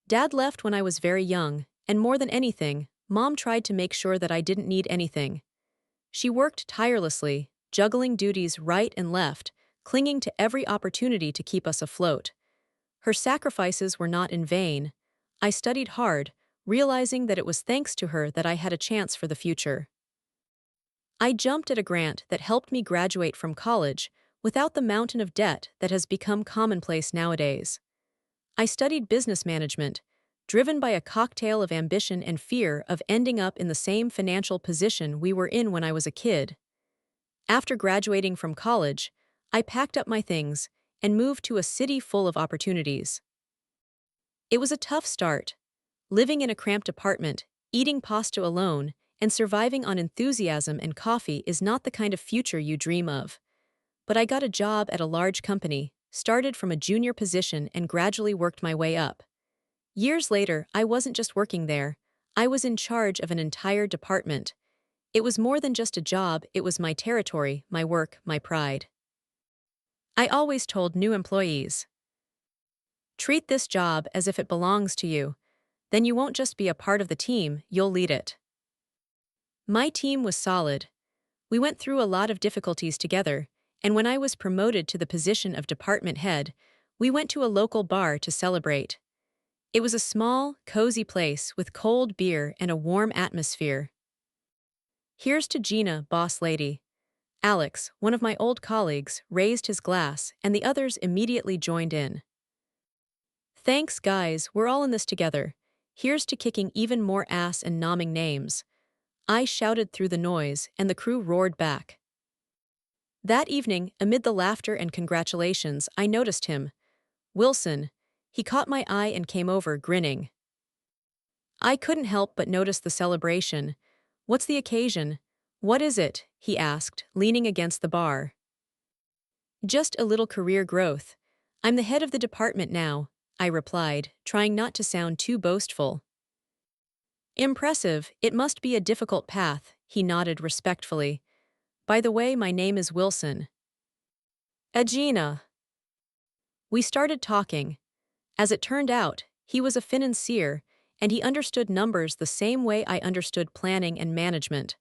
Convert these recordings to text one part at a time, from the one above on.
Dad left when I was very young, and more than anything, Mom tried to make sure that I didn't need anything. She worked tirelessly, juggling duties right and left, clinging to every opportunity to keep us afloat. Her sacrifices were not in vain. I studied hard, realizing that it was thanks to her that I had a chance for the future. I jumped at a grant that helped me graduate from college without the mountain of debt that has become commonplace nowadays. I studied business management, driven by a cocktail of ambition and fear of ending up in the same financial position we were in when I was a kid. After graduating from college, I packed up my things and moved to a city full of opportunities. It was a tough start. Living in a cramped apartment, eating pasta alone, and surviving on enthusiasm and coffee is not the kind of future you dream of. But I got a job at a large company, started from a junior position and gradually worked my way up. Years later, I wasn't just working there, I was in charge of an entire department. It was more than just a job, it was my territory, my work, my pride. I always told new employees, treat this job as if it belongs to you. Then you won't just be a part of the team, you'll lead it. My team was solid. We went through a lot of difficulties together, and when I was promoted to the position of department head, we went to a local bar to celebrate. It was a small, cozy place with cold beer and a warm atmosphere. Here's to Gina, boss lady. Alex, one of my old colleagues, raised his glass, and the others immediately joined in. Thanks, guys, we're all in this together. Here's to kicking even more ass and nomming names. I shouted through the noise, and the crew roared back. That evening, amid the laughter and congratulations, I noticed him. Wilson. He caught my eye and came over, grinning. I couldn't help but notice the celebration. What's the occasion? What is it? He asked, leaning against the bar. Just a little career growth. I'm the head of the department now, I replied, trying not to sound too boastful. Impressive, it must be a difficult path, he nodded respectfully. By the way, my name is Wilson. Gina. We started talking. As it turned out, he was a financier, and he understood numbers the same way I understood planning and management.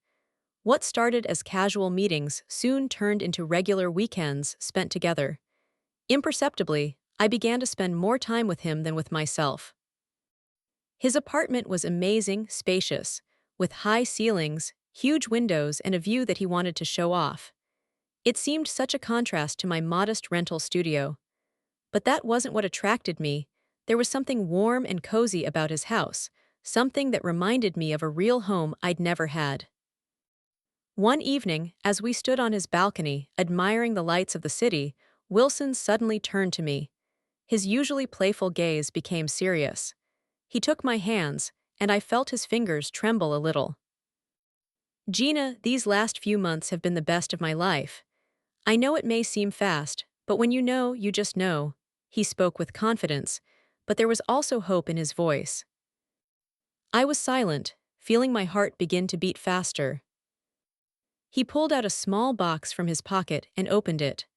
What started as casual meetings soon turned into regular weekends spent together. Imperceptibly, I began to spend more time with him than with myself. His apartment was amazing, spacious, with high ceilings, huge windows, and a view that he wanted to show off. It seemed such a contrast to my modest rental studio. But that wasn't what attracted me. There was something warm and cozy about his house, something that reminded me of a real home I'd never had. One evening, as we stood on his balcony, admiring the lights of the city, Wilson suddenly turned to me. His usually playful gaze became serious. He took my hands, and I felt his fingers tremble a little. Gina, these last few months have been the best of my life. I know it may seem fast, but when you know, you just know. He spoke with confidence, but there was also hope in his voice. I was silent, feeling my heart begin to beat faster. He pulled out a small box from his pocket and opened it.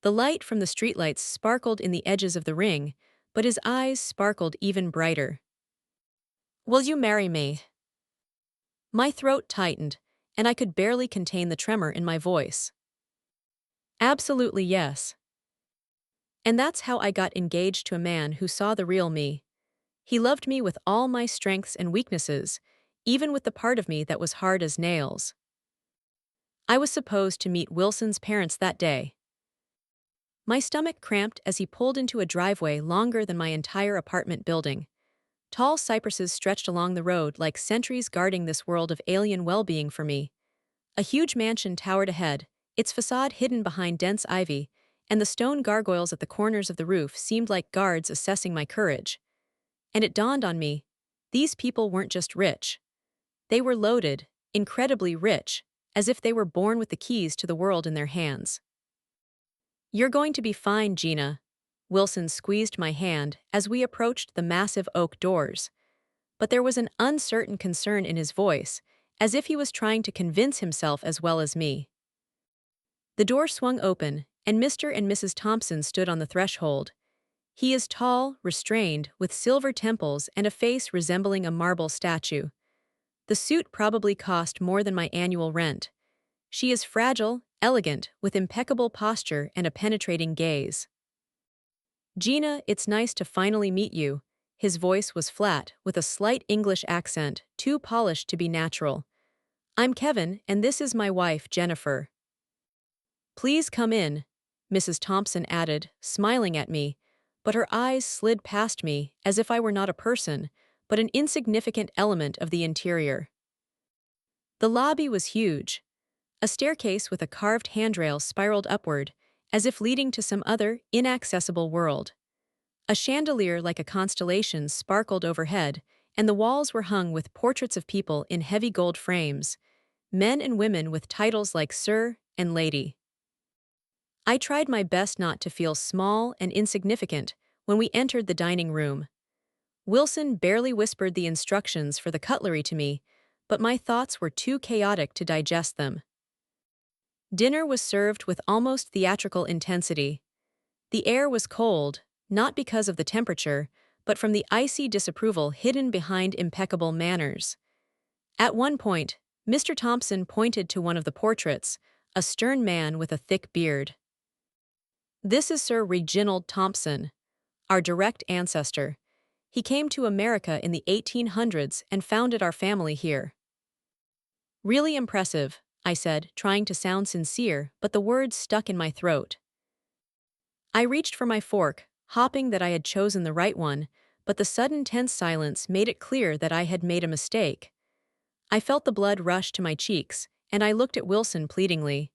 The light from the streetlights sparkled in the edges of the ring, but his eyes sparkled even brighter. Will you marry me? My throat tightened, and I could barely contain the tremor in my voice. Absolutely yes. And that's how I got engaged to a man who saw the real me. He loved me with all my strengths and weaknesses, even with the part of me that was hard as nails. I was supposed to meet Wilson's parents that day. My stomach cramped as he pulled into a driveway longer than my entire apartment building. Tall cypresses stretched along the road like sentries guarding this world of alien well-being for me. A huge mansion towered ahead, its facade hidden behind dense ivy, and the stone gargoyles at the corners of the roof seemed like guards assessing my courage. And it dawned on me, these people weren't just rich. They were loaded, incredibly rich, as if they were born with the keys to the world in their hands. You're going to be fine, Gina. Wilson squeezed my hand as we approached the massive oak doors. But there was an uncertain concern in his voice, as if he was trying to convince himself as well as me. The door swung open, and Mr. and Mrs. Thompson stood on the threshold. He is tall, restrained, with silver temples and a face resembling a marble statue. The suit probably cost more than my annual rent. She is fragile, elegant, with impeccable posture and a penetrating gaze. Gina, it's nice to finally meet you. His voice was flat, with a slight English accent, too polished to be natural. I'm Kevin, and this is my wife, Jennifer. Please come in, Mrs. Thompson added, smiling at me, but her eyes slid past me as if I were not a person, but an insignificant element of the interior. The lobby was huge. A staircase with a carved handrail spiraled upward, as if leading to some other, inaccessible world. A chandelier like a constellation sparkled overhead, and the walls were hung with portraits of people in heavy gold frames, men and women with titles like Sir and Lady. I tried my best not to feel small and insignificant when we entered the dining room. Wilson barely whispered the instructions for the cutlery to me, but my thoughts were too chaotic to digest them. Dinner was served with almost theatrical intensity. The air was cold, not because of the temperature, but from the icy disapproval hidden behind impeccable manners. At one point, Mr. Thompson pointed to one of the portraits, a stern man with a thick beard. This is Sir Reginald Thompson, our direct ancestor. He came to America in the 1800s and founded our family here. Really impressive, I said, trying to sound sincere, but the words stuck in my throat. I reached for my fork, hoping that I had chosen the right one, but the sudden tense silence made it clear that I had made a mistake. I felt the blood rush to my cheeks, and I looked at Wilson pleadingly.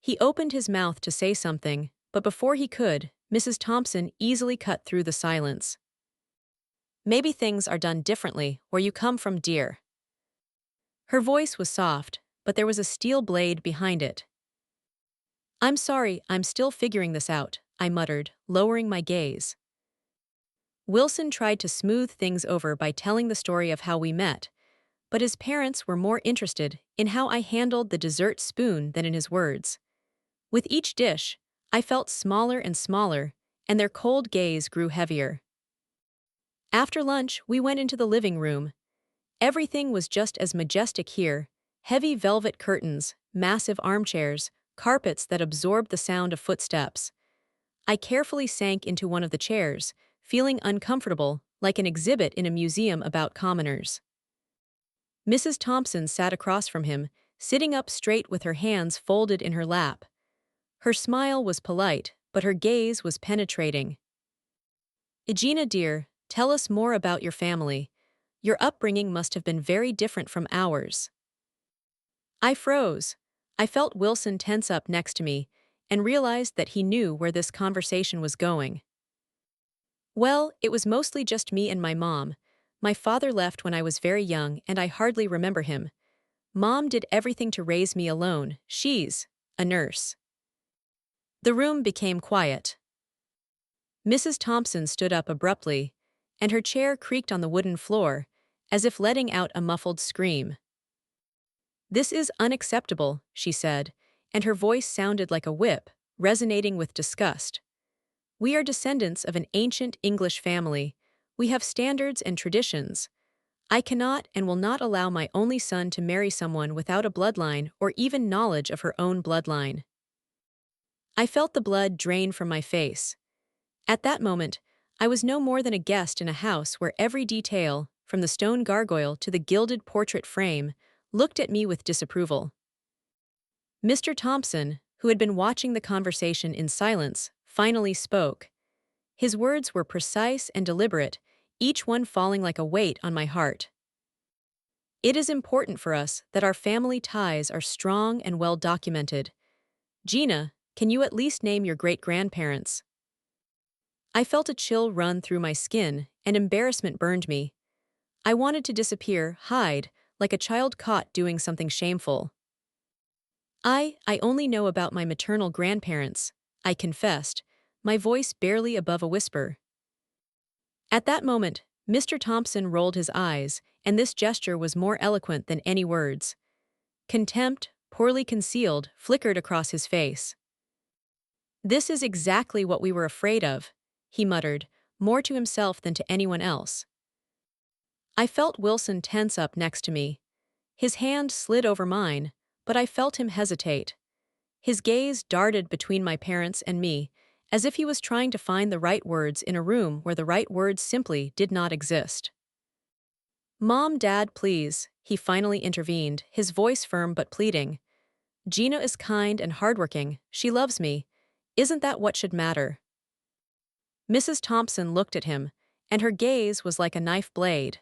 He opened his mouth to say something, but before he could, Mrs. Thompson easily cut through the silence. Maybe things are done differently where you come from, dear. Her voice was soft, but there was a steel blade behind it. I'm sorry, I'm still figuring this out, I muttered, lowering my gaze. Wilson tried to smooth things over by telling the story of how we met, but his parents were more interested in how I handled the dessert spoon than in his words. With each dish, I felt smaller and smaller, and their cold gaze grew heavier. After lunch, we went into the living room. Everything was just as majestic here: heavy velvet curtains, massive armchairs, carpets that absorbed the sound of footsteps. I carefully sank into one of the chairs, feeling uncomfortable, like an exhibit in a museum about commoners. Mrs. Thompson sat across from him, sitting up straight with her hands folded in her lap. Her smile was polite, but her gaze was penetrating. Egina, dear, tell us more about your family. Your upbringing must have been very different from ours. I froze. I felt Wilson tense up next to me, and realized that he knew where this conversation was going. Well, it was mostly just me and my mom. My father left when I was very young, and I hardly remember him. Mom did everything to raise me alone. She's a nurse. The room became quiet. Mrs. Thompson stood up abruptly, and her chair creaked on the wooden floor, as if letting out a muffled scream. This is unacceptable, she said, and her voice sounded like a whip, resonating with disgust. We are descendants of an ancient English family. We have standards and traditions. I cannot and will not allow my only son to marry someone without a bloodline or even knowledge of her own bloodline. I felt the blood drain from my face. At that moment, I was no more than a guest in a house where every detail, from the stone gargoyle to the gilded portrait frame, looked at me with disapproval. Mr. Thompson, who had been watching the conversation in silence, finally spoke. His words were precise and deliberate, each one falling like a weight on my heart. It is important for us that our family ties are strong and well documented. Gina, can you at least name your great-grandparents? I felt a chill run through my skin, and embarrassment burned me. I wanted to disappear, hide, like a child caught doing something shameful. I only know about my maternal grandparents, I confessed, my voice barely above a whisper. At that moment, Mr. Thompson rolled his eyes, and this gesture was more eloquent than any words. Contempt, poorly concealed, flickered across his face. This is exactly what we were afraid of, he muttered, more to himself than to anyone else. I felt Wilson tense up next to me. His hand slid over mine, but I felt him hesitate. His gaze darted between my parents and me, as if he was trying to find the right words in a room where the right words simply did not exist. "Mom, Dad, please," he finally intervened, his voice firm but pleading. "Gina is kind and hardworking. She loves me. Isn't that what should matter?" Mrs. Thompson looked at him, and her gaze was like a knife blade.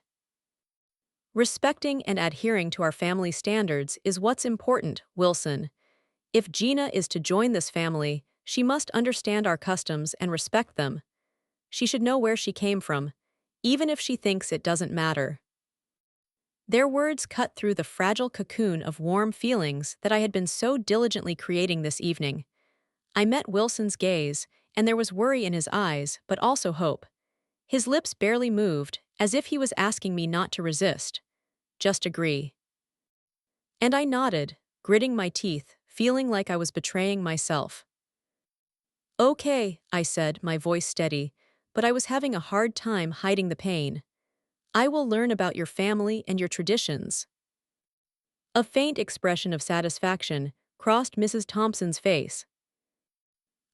"Respecting and adhering to our family standards is what's important, Wilson. If Gina is to join this family, she must understand our customs and respect them. She should know where she came from, even if she thinks it doesn't matter." Their words cut through the fragile cocoon of warm feelings that I had been so diligently creating this evening. I met Wilson's gaze, and there was worry in his eyes, but also hope. His lips barely moved, as if he was asking me not to resist. Just agree. And I nodded, gritting my teeth, feeling like I was betraying myself. "Okay," I said, my voice steady, but I was having a hard time hiding the pain. "I will learn about your family and your traditions." A faint expression of satisfaction crossed Mrs. Thompson's face.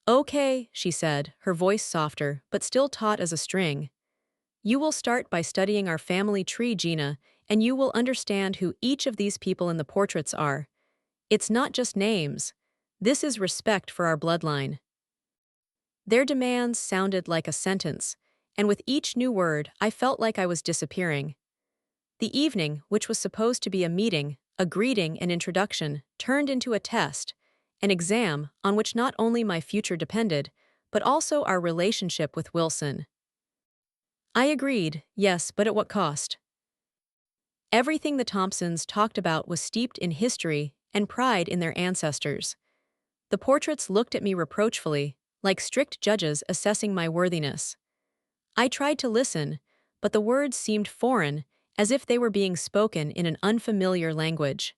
"Okay," she said, her voice softer, but still taut as a string. "You will start by studying our family tree, Gina, and you will understand who each of these people in the portraits are. It's not just names. This is respect for our bloodline." Their demands sounded like a sentence, and with each new word, I felt like I was disappearing. The evening, which was supposed to be a meeting, a greeting and introduction, turned into a test, an exam on which not only my future depended, but also our relationship with Wilson. I agreed, yes, but at what cost? Everything the Thompsons talked about was steeped in history and pride in their ancestors. The portraits looked at me reproachfully, like strict judges assessing my worthiness. I tried to listen, but the words seemed foreign, as if they were being spoken in an unfamiliar language.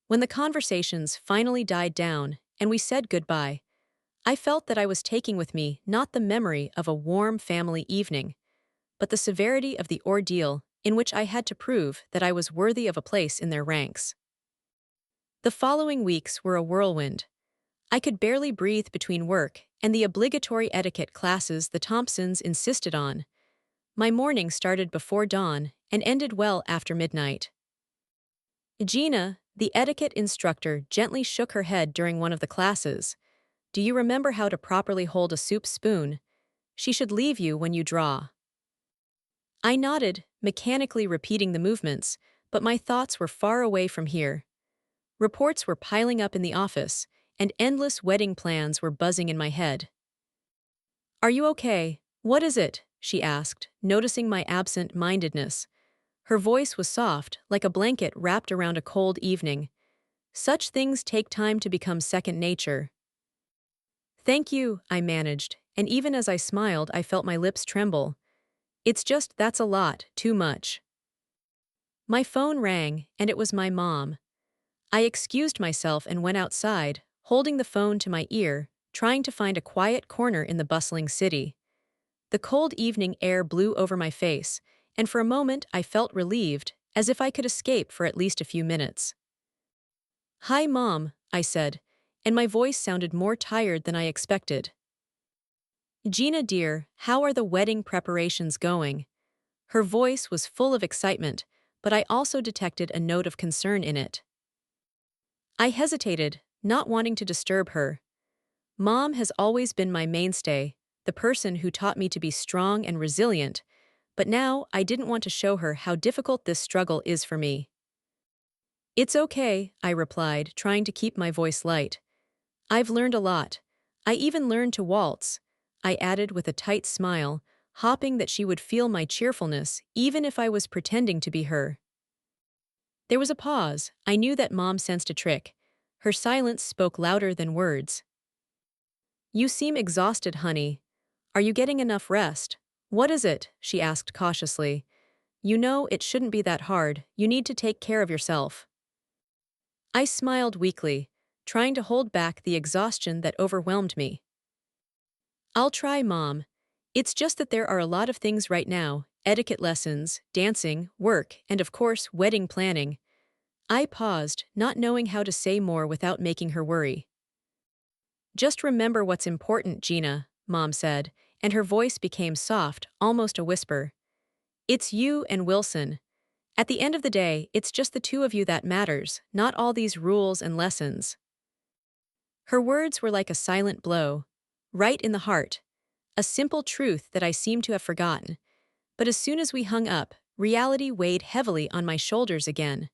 When the conversations finally died down and we said goodbye, I felt that I was taking with me not the memory of a warm family evening, but the severity of the ordeal in which I had to prove that I was worthy of a place in their ranks. The following weeks were a whirlwind. I could barely breathe between work and the obligatory etiquette classes the Thompsons insisted on. My morning started before dawn and ended well after midnight. Gina, the etiquette instructor, gently shook her head during one of the classes. "Do you remember how to properly hold a soup spoon? She should leave you when you draw." I nodded, mechanically repeating the movements, but my thoughts were far away from here. Reports were piling up in the office, and endless wedding plans were buzzing in my head. "Are you okay? What is it?" she asked, noticing my absent-mindedness. Her voice was soft, like a blanket wrapped around a cold evening. Such things take time to become second nature. "Thank you," I managed, and even as I smiled, I felt my lips tremble. "It's just that's a lot, too much." My phone rang, and it was my mom. I excused myself and went outside, holding the phone to my ear, trying to find a quiet corner in the bustling city. The cold evening air blew over my face, and for a moment I felt relieved, as if I could escape for at least a few minutes. "Hi, Mom," I said, and my voice sounded more tired than I expected. "Gina dear, how are the wedding preparations going?" Her voice was full of excitement, but I also detected a note of concern in it. I hesitated, not wanting to disturb her. Mom has always been my mainstay, the person who taught me to be strong and resilient, but now I didn't want to show her how difficult this struggle is for me. "It's okay," I replied, trying to keep my voice light. "I've learned a lot. I even learned to waltz," I added with a tight smile, hoping that she would feel my cheerfulness even if I was pretending to be her. There was a pause. I knew that Mom sensed a trick. Her silence spoke louder than words. "You seem exhausted, honey. Are you getting enough rest?" "What is it?" she asked cautiously. "You know it shouldn't be that hard. You need to take care of yourself." I smiled weakly, trying to hold back the exhaustion that overwhelmed me. "I'll try, Mom. It's just that there are a lot of things right now: etiquette lessons, dancing, work, and of course, wedding planning. I paused, not knowing how to say more without making her worry. Just remember what's important, Gina, Mom said, and her voice became soft, almost a whisper. It's you and Wilson. At the end of the day, it's just the two of you that matters, not all these rules and lessons. Her words were like a silent blow, right in the heart, a simple truth that I seemed to have forgotten. But as soon as we hung up, reality weighed heavily on my shoulders again.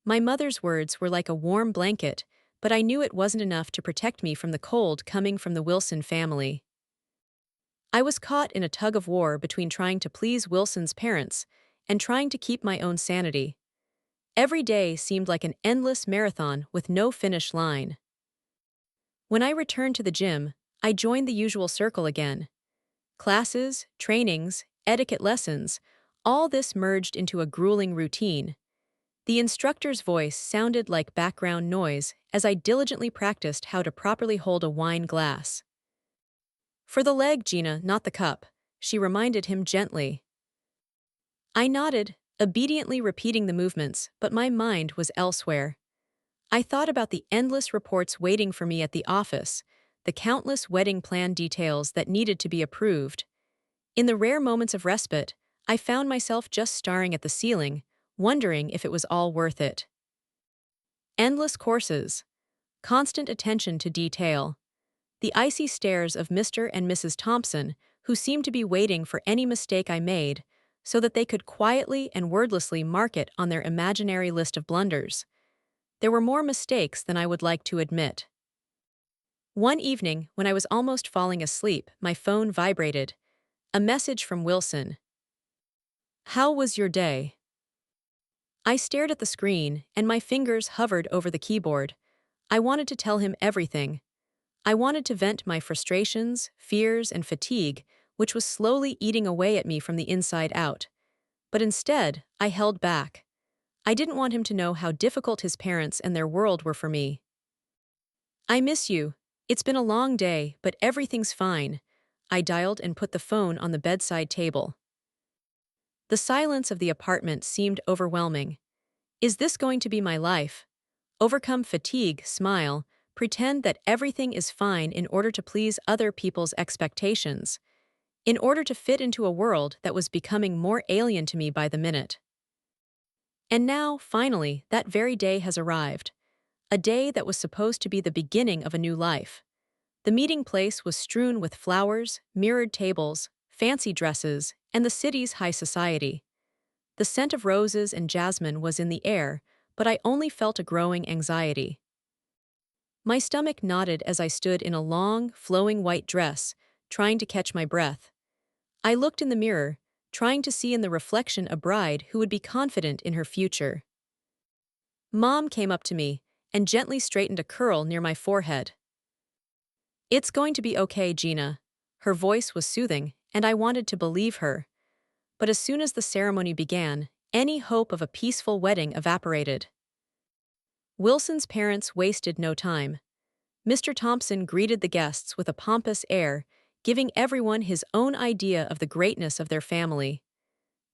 My mother's words were like a warm blanket, but I knew it wasn't enough to protect me from the cold coming from the Wilson family. I was caught in a tug of war between trying to please Wilson's parents and trying to keep my own sanity. Every day seemed like an endless marathon with no finish line. When I returned to the gym, I joined the usual circle again. Classes, trainings, etiquette lessons, all this merged into a grueling routine. The instructor's voice sounded like background noise as I diligently practiced how to properly hold a wine glass. For the leg, Gina, not the cup, she reminded him gently. I nodded, obediently repeating the movements, but my mind was elsewhere. I thought about the endless reports waiting for me at the office, the countless wedding plan details that needed to be approved. In the rare moments of respite, I found myself just staring at the ceiling, wondering if it was all worth it. Endless courses, constant attention to detail, the icy stares of Mr. and Mrs. Thompson, who seemed to be waiting for any mistake I made, so that they could quietly and wordlessly mark it on their imaginary list of blunders. There were more mistakes than I would like to admit. One evening, when I was almost falling asleep, my phone vibrated. A message from Wilson. How was your day? I stared at the screen, and my fingers hovered over the keyboard. I wanted to tell him everything. I wanted to vent my frustrations, fears, and fatigue, which was slowly eating away at me from the inside out. But instead, I held back. I didn't want him to know how difficult his parents and their world were for me. I miss you. It's been a long day, but everything's fine. I dialed and put the phone on the bedside table. The silence of the apartment seemed overwhelming. Is this going to be my life? Overcome fatigue, smile, pretend that everything is fine in order to please other people's expectations, in order to fit into a world that was becoming more alien to me by the minute. And now, finally, that very day has arrived. A day that was supposed to be the beginning of a new life. The meeting place was strewn with flowers, mirrored tables, fancy dresses, and the city's high society. The scent of roses and jasmine was in the air, but I only felt a growing anxiety. My stomach knotted as I stood in a long, flowing white dress, trying to catch my breath. I looked in the mirror, trying to see in the reflection a bride who would be confident in her future. Mom came up to me and gently straightened a curl near my forehead. It's going to be okay, Gina. Her voice was soothing, and I wanted to believe her. But as soon as the ceremony began, any hope of a peaceful wedding evaporated. Wilson's parents wasted no time. Mr. Thompson greeted the guests with a pompous air, giving everyone his own idea of the greatness of their family.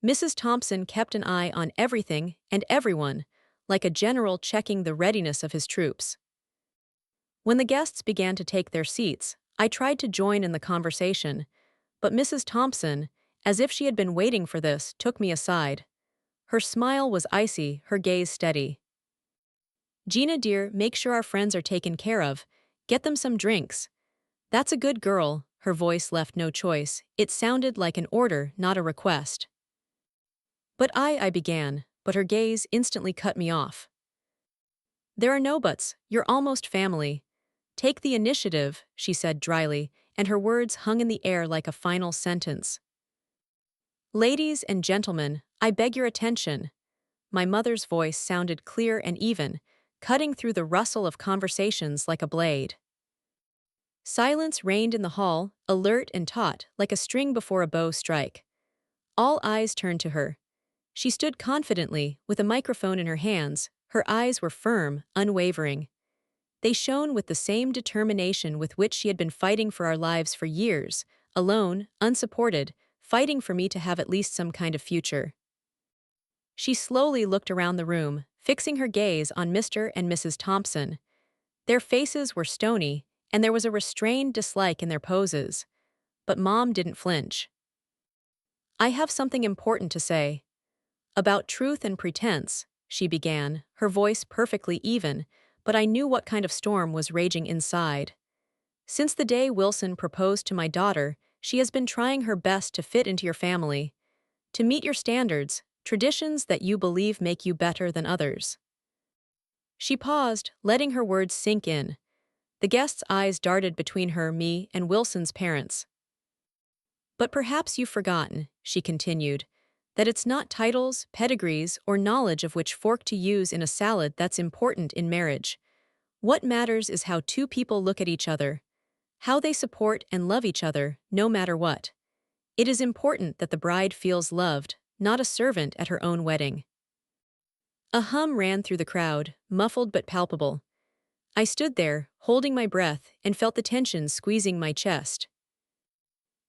Mrs. Thompson kept an eye on everything and everyone, like a general checking the readiness of his troops. When the guests began to take their seats, I tried to join in the conversation, but Mrs. Thompson, as if she had been waiting for this, took me aside. Her smile was icy, her gaze steady. Gina dear, make sure our friends are taken care of. Get them some drinks. That's a good girl. Her voice left no choice. It sounded like an order, not a request. But I began, but her gaze instantly cut me off. There are no buts. You're almost family. Take the initiative, she said dryly, and her words hung in the air like a final sentence. Ladies and gentlemen, I beg your attention. My mother's voice sounded clear and even, cutting through the rustle of conversations like a blade. Silence reigned in the hall, alert and taut, like a string before a bow strike. All eyes turned to her. She stood confidently, with a microphone in her hands. Her eyes were firm, unwavering. They shone with the same determination with which she had been fighting for our lives for years, alone, unsupported, fighting for me to have at least some kind of future. She slowly looked around the room, fixing her gaze on Mr. and Mrs. Thompson. Their faces were stony, and there was a restrained dislike in their poses. But Mom didn't flinch. "I have something important to say. About truth and pretense," she began, her voice perfectly even, but I knew what kind of storm was raging inside. "Since the day Wilson proposed to my daughter, she has been trying her best to fit into your family, to meet your standards, traditions that you believe make you better than others." She paused, letting her words sink in. The guest's eyes darted between her, me, and Wilson's parents. "But perhaps you've forgotten," she continued, "that it's not titles, pedigrees, or knowledge of which fork to use in a salad that's important in marriage. What matters is how two people look at each other, how they support and love each other, no matter what. It is important that the bride feels loved, not a servant at her own wedding." A hum ran through the crowd, muffled but palpable. I stood there, holding my breath, and felt the tension squeezing my chest.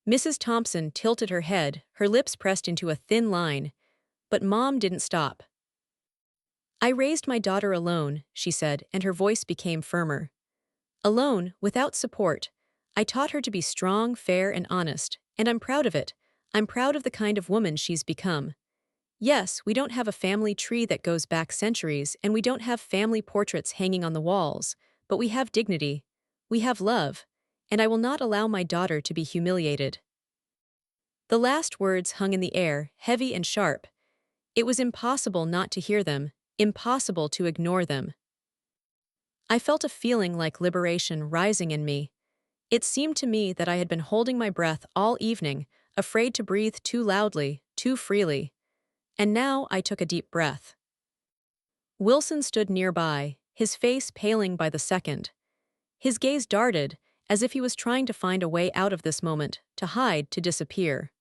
Mrs. Thompson tilted her head, her lips pressed into a thin line, but Mom didn't stop. "I raised my daughter alone," she said, and her voice became firmer. "Alone, without support. I taught her to be strong, fair, and honest, and I'm proud of it. I'm proud of the kind of woman she's become. Yes, we don't have a family tree that goes back centuries, and we don't have family portraits hanging on the walls, but we have dignity. We have love, and I will not allow my daughter to be humiliated." The last words hung in the air, heavy and sharp. It was impossible not to hear them, impossible to ignore them. I felt a feeling like liberation rising in me. It seemed to me that I had been holding my breath all evening, afraid to breathe too loudly, too freely. And now I took a deep breath. Wilson stood nearby, his face paling by the second. His gaze darted, as if he was trying to find a way out of this moment, to hide, to disappear.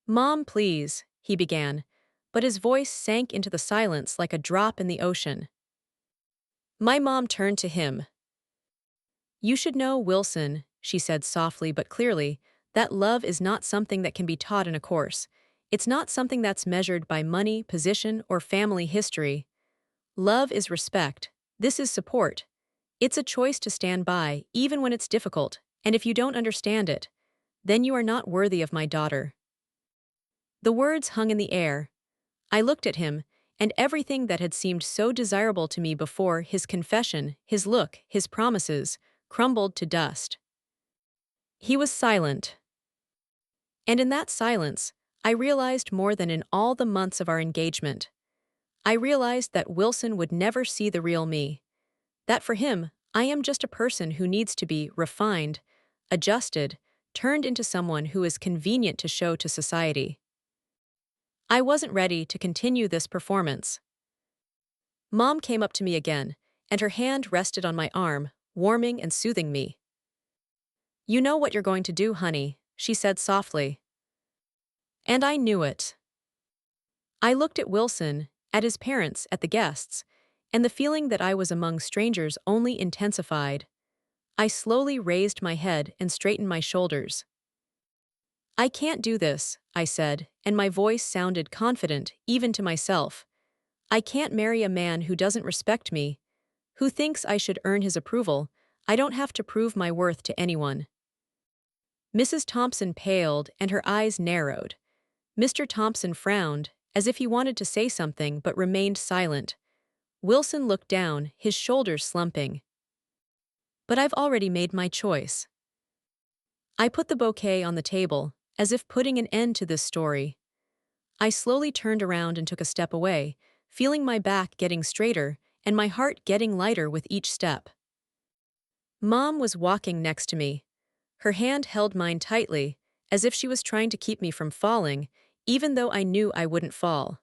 "Mom, please," he began, but his voice sank into the silence like a drop in the ocean. My mom turned to him. "You should know, Wilson," she said softly but clearly, "that love is not something that can be taught in a course. It's not something that's measured by money, position, or family history. Love is respect. This is support. It's a choice to stand by, even when it's difficult, and if you don't understand it, then you are not worthy of my daughter." The words hung in the air. I looked at him, and everything that had seemed so desirable to me before, his confession, his look, his promises, crumbled to dust. He was silent. And in that silence, I realized more than in all the months of our engagement. I realized that Wilson would never see the real me. That for him, I am just a person who needs to be refined, adjusted, turned into someone who is convenient to show to society. I wasn't ready to continue this performance. Mom came up to me again, and her hand rested on my arm, warming and soothing me. "You know what you're going to do, honey," she said softly. And I knew it. I looked at Wilson, at his parents, at the guests, and the feeling that I was among strangers only intensified. I slowly raised my head and straightened my shoulders. "I can't do this," I said, and my voice sounded confident, even to myself. "I can't marry a man who doesn't respect me, who thinks I should earn his approval. I don't have to prove my worth to anyone." Mrs. Thompson paled and her eyes narrowed. Mr. Thompson frowned, as if he wanted to say something but remained silent. Wilson looked down, his shoulders slumping. "But I've already made my choice." I put the bouquet on the table, as if putting an end to this story. I slowly turned around and took a step away, feeling my back getting straighter and my heart getting lighter with each step. Mom was walking next to me. Her hand held mine tightly, as if she was trying to keep me from falling, even though I knew I wouldn't fall.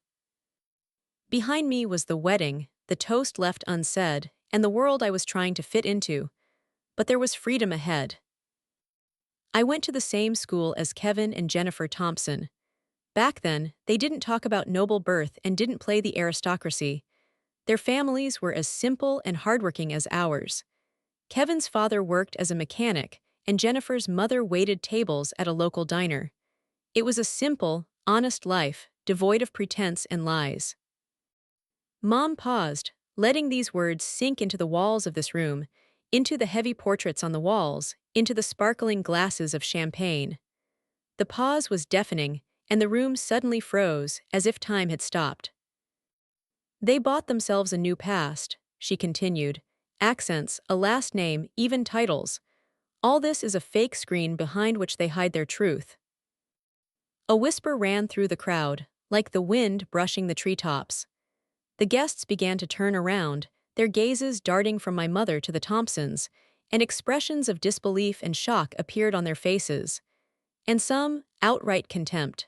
Behind me was the wedding, the toast left unsaid, and the world I was trying to fit into. But there was freedom ahead. I went to the same school as Kevin and Jennifer Thompson. Back then, they didn't talk about noble birth and didn't play the aristocracy. Their families were as simple and hardworking as ours. Kevin's father worked as a mechanic, and Jennifer's mother waited tables at a local diner. It was a simple, honest life, devoid of pretense and lies. Mom paused, letting these words sink into the walls of this room, into the heavy portraits on the walls, into the sparkling glasses of champagne. The pause was deafening, and the room suddenly froze, as if time had stopped. They bought themselves a new past, she continued. Accents, a last name, even titles. All this is a fake screen behind which they hide their truth. A whisper ran through the crowd, like the wind brushing the treetops. The guests began to turn around, their gazes darting from my mother to the Thompsons, and expressions of disbelief and shock appeared on their faces. And some, outright contempt.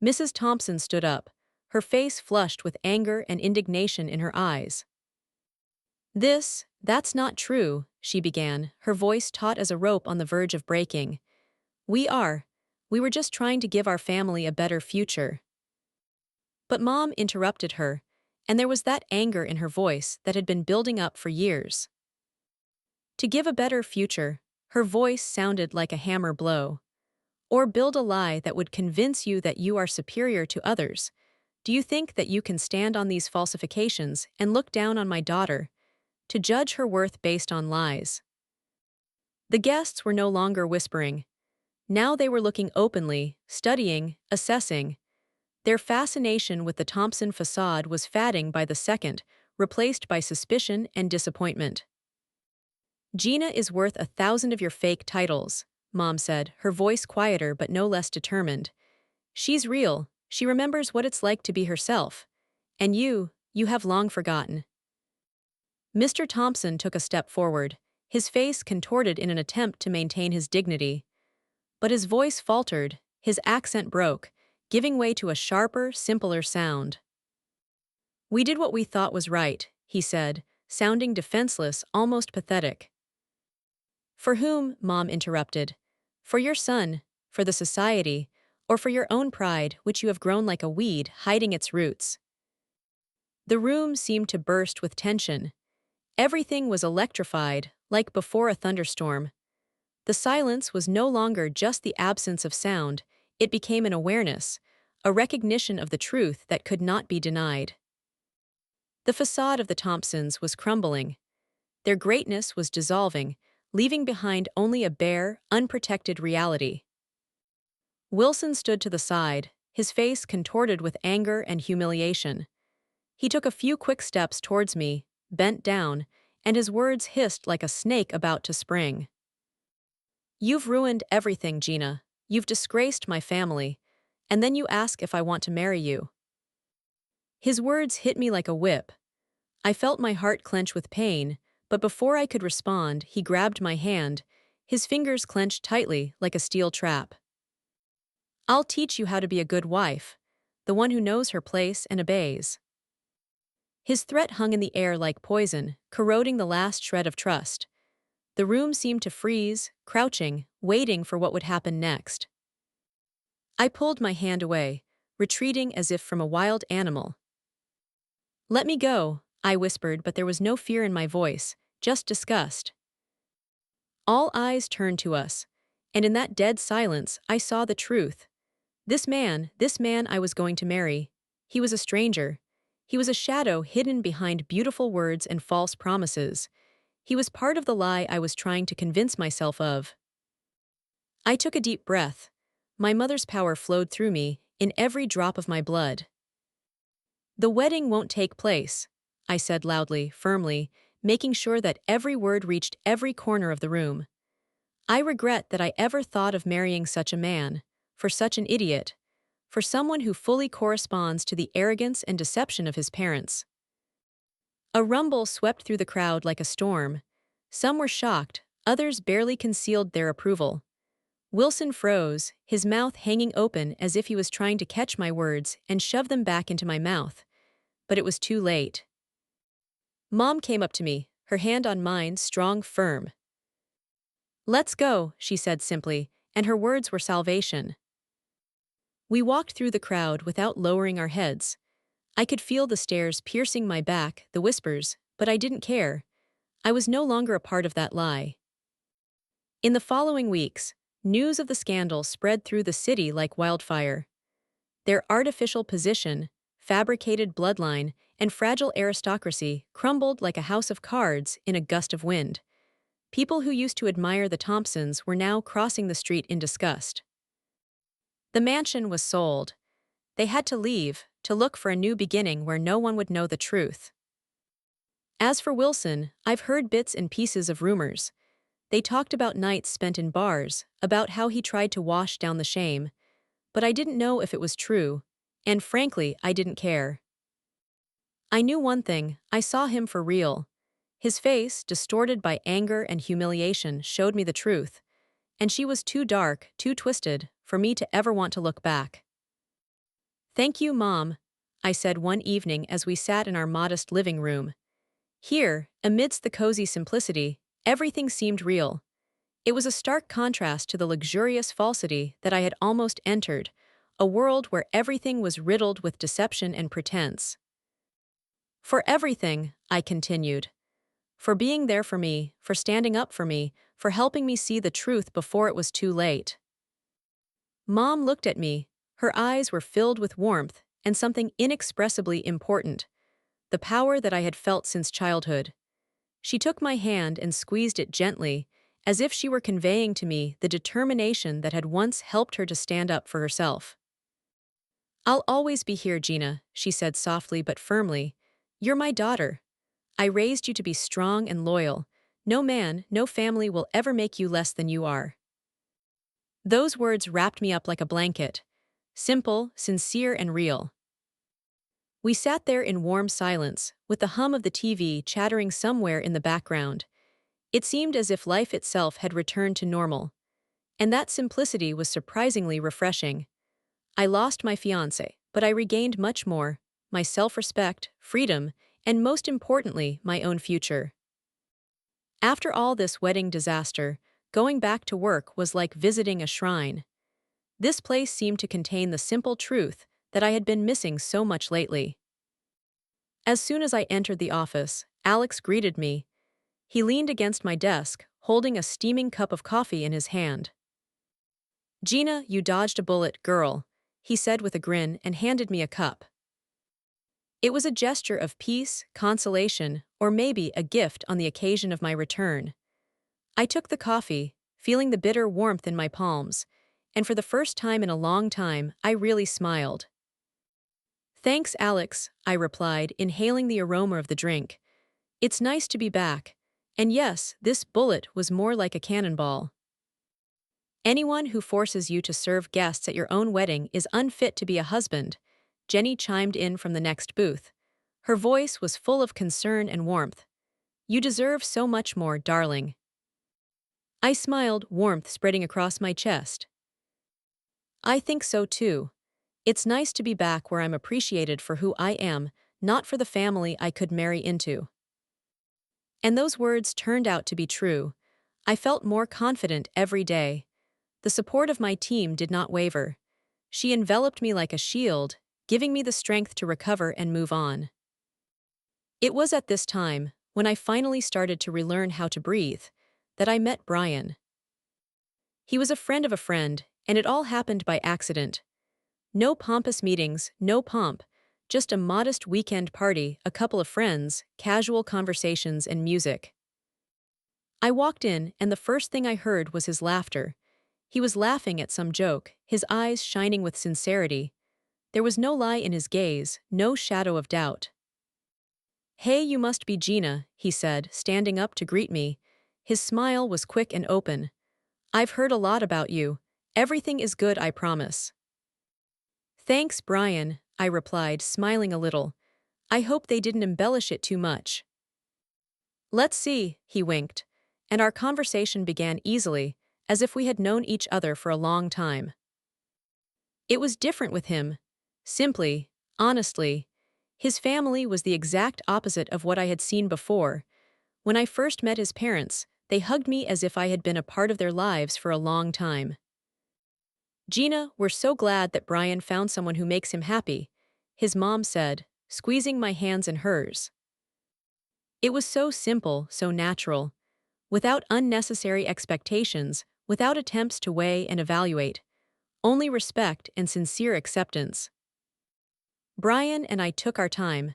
Mrs. Thompson stood up, her face flushed with anger and indignation in her eyes. That's not true, she began, her voice taut as a rope on the verge of breaking. We were just trying to give our family a better future. But Mom interrupted her, and there was that anger in her voice that had been building up for years. To give a better future, her voice sounded like a hammer blow. Or build a lie that would convince you that you are superior to others. Do you think that you can stand on these falsifications and look down on my daughter, to judge her worth based on lies? The guests were no longer whispering. Now they were looking openly, studying, assessing. Their fascination with the Thompson facade was fading by the second, replaced by suspicion and disappointment. Gina is worth 1,000 of your fake titles, Mom said, her voice quieter but no less determined. She's real, she remembers what it's like to be herself. And you have long forgotten. Mr. Thompson took a step forward, his face contorted in an attempt to maintain his dignity. But his voice faltered, his accent broke, giving way to a sharper, simpler sound. We did what we thought was right, he said, sounding defenseless, almost pathetic. For whom? Mom interrupted. For your son, for the society, or for your own pride, which you have grown like a weed, hiding its roots. The room seemed to burst with tension. Everything was electrified, like before a thunderstorm. The silence was no longer just the absence of sound, it became an awareness, a recognition of the truth that could not be denied. The facade of the Thompsons was crumbling. Their greatness was dissolving, leaving behind only a bare, unprotected reality. Wilson stood to the side, his face contorted with anger and humiliation. He took a few quick steps towards me, bent down, and his words hissed like a snake about to spring. You've ruined everything, Gina. You've disgraced my family. And then you ask if I want to marry you. His words hit me like a whip. I felt my heart clench with pain, but before I could respond, he grabbed my hand, his fingers clenched tightly like a steel trap. I'll teach you how to be a good wife, the one who knows her place and obeys. His threat hung in the air like poison, corroding the last shred of trust. The room seemed to freeze, crouching, waiting for what would happen next. I pulled my hand away, retreating as if from a wild animal. Let me go, I whispered, but there was no fear in my voice, just disgust. All eyes turned to us, and in that dead silence I saw the truth. This man I was going to marry, he was a stranger. He was a shadow hidden behind beautiful words and false promises. He was part of the lie I was trying to convince myself of. I took a deep breath. My mother's power flowed through me, in every drop of my blood. The wedding won't take place, I said loudly, firmly, making sure that every word reached every corner of the room. I regret that I ever thought of marrying such a man, for such an idiot, for someone who fully corresponds to the arrogance and deception of his parents. A rumble swept through the crowd like a storm. Some were shocked, others barely concealed their approval. Wilson froze, his mouth hanging open as if he was trying to catch my words and shove them back into my mouth. But it was too late. Mom came up to me, her hand on mine, strong, firm. Let's go, she said simply, and her words were salvation. We walked through the crowd without lowering our heads. I could feel the stares piercing my back, the whispers, but I didn't care. I was no longer a part of that lie. In the following weeks, news of the scandal spread through the city like wildfire. Their artificial position, fabricated bloodline, and fragile aristocracy crumbled like a house of cards in a gust of wind. People who used to admire the Thompsons were now crossing the street in disgust. The mansion was sold. They had to leave, to look for a new beginning where no one would know the truth. As for Wilson, I've heard bits and pieces of rumors. They talked about nights spent in bars, about how he tried to wash down the shame, but I didn't know if it was true, and frankly, I didn't care. I knew one thing: I saw him for real. His face, distorted by anger and humiliation, showed me the truth, and she was too dark, too twisted, for me to ever want to look back. "Thank you, Mom," I said one evening as we sat in our modest living room. Here, amidst the cozy simplicity, everything seemed real. It was a stark contrast to the luxurious falsity that I had almost entered, a world where everything was riddled with deception and pretense. "For everything," I continued. "For being there for me, for standing up for me, for helping me see the truth before it was too late." Mom looked at me. Her eyes were filled with warmth and something inexpressibly important: the power that I had felt since childhood. She took my hand and squeezed it gently, as if she were conveying to me the determination that had once helped her to stand up for herself. "I'll always be here, Gina," she said softly but firmly. "You're my daughter. I raised you to be strong and loyal. No man, no family will ever make you less than you are." Those words wrapped me up like a blanket. Simple, sincere, and real. We sat there in warm silence, with the hum of the TV chattering somewhere in the background. It seemed as if life itself had returned to normal. And that simplicity was surprisingly refreshing. I lost my fiancé, but I regained much more: my self-respect, freedom, and most importantly, my own future. After all this wedding disaster, going back to work was like visiting a shrine. This place seemed to contain the simple truth that I had been missing so much lately. As soon as I entered the office, Alex greeted me. He leaned against my desk, holding a steaming cup of coffee in his hand. "Gina, you dodged a bullet, girl," he said with a grin and handed me a cup. It was a gesture of peace, consolation, or maybe a gift on the occasion of my return. I took the coffee, feeling the bitter warmth in my palms, and for the first time in a long time, I really smiled. "Thanks, Alex," I replied, inhaling the aroma of the drink. "It's nice to be back. And yes, this bullet was more like a cannonball." "Anyone who forces you to serve guests at your own wedding is unfit to be a husband," Jenny chimed in from the next booth. Her voice was full of concern and warmth. "You deserve so much more, darling." I smiled, warmth spreading across my chest. "I think so too. It's nice to be back where I'm appreciated for who I am, not for the family I could marry into." And those words turned out to be true. I felt more confident every day. The support of my team did not waver. She enveloped me like a shield, giving me the strength to recover and move on. It was at this time, when I finally started to relearn how to breathe, that I met Brian. He was a friend of a friend, and it all happened by accident. No pompous meetings, no pomp, just a modest weekend party, a couple of friends, casual conversations, and music. I walked in, and the first thing I heard was his laughter. He was laughing at some joke, his eyes shining with sincerity. There was no lie in his gaze, no shadow of doubt. "Hey, you must be Gina," he said, standing up to greet me. His smile was quick and open. "I've heard a lot about you. Everything is good, I promise." "Thanks, Brian," I replied, smiling a little. "I hope they didn't embellish it too much." "Let's see," he winked, and our conversation began easily, as if we had known each other for a long time. It was different with him. Simply, honestly. His family was the exact opposite of what I had seen before. When I first met his parents, they hugged me as if I had been a part of their lives for a long time. "Gina, we're so glad that Brian found someone who makes him happy," his mom said, squeezing my hands in hers. It was so simple, so natural. without unnecessary expectations, without attempts to weigh and evaluate, only respect and sincere acceptance. Brian and I took our time.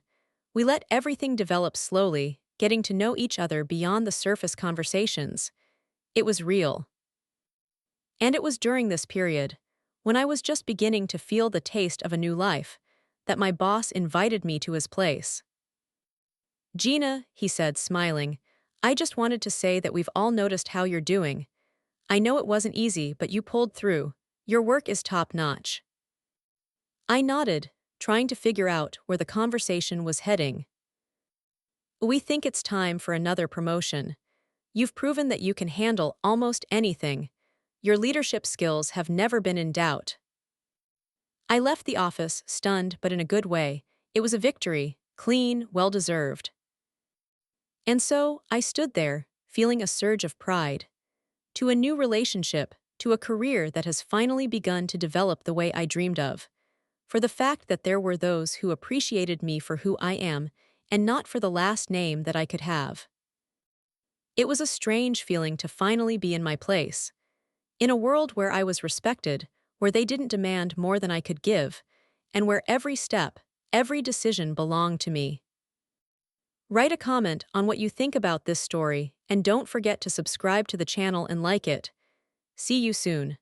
We let everything develop slowly, getting to know each other beyond the surface conversations. It was real. And it was during this period, when I was just beginning to feel the taste of a new life, that my boss invited me to his place. "Gina," he said, smiling, "I just wanted to say that we've all noticed how you're doing. I know it wasn't easy, but you pulled through. Your work is top-notch." I nodded, trying to figure out where the conversation was heading. "We think it's time for another promotion. You've proven that you can handle almost anything. Your leadership skills have never been in doubt." I left the office, stunned but in a good way. It was a victory, clean, well-deserved. And so, I stood there, feeling a surge of pride. To a new relationship, to a career that has finally begun to develop the way I dreamed of. For the fact that there were those who appreciated me for who I am, and not for the last name that I could have. It was a strange feeling to finally be in my place. In a world where I was respected, where they didn't demand more than I could give, and where every step, every decision belonged to me. Write a comment on what you think about this story, and don't forget to subscribe to the channel and like it. See you soon.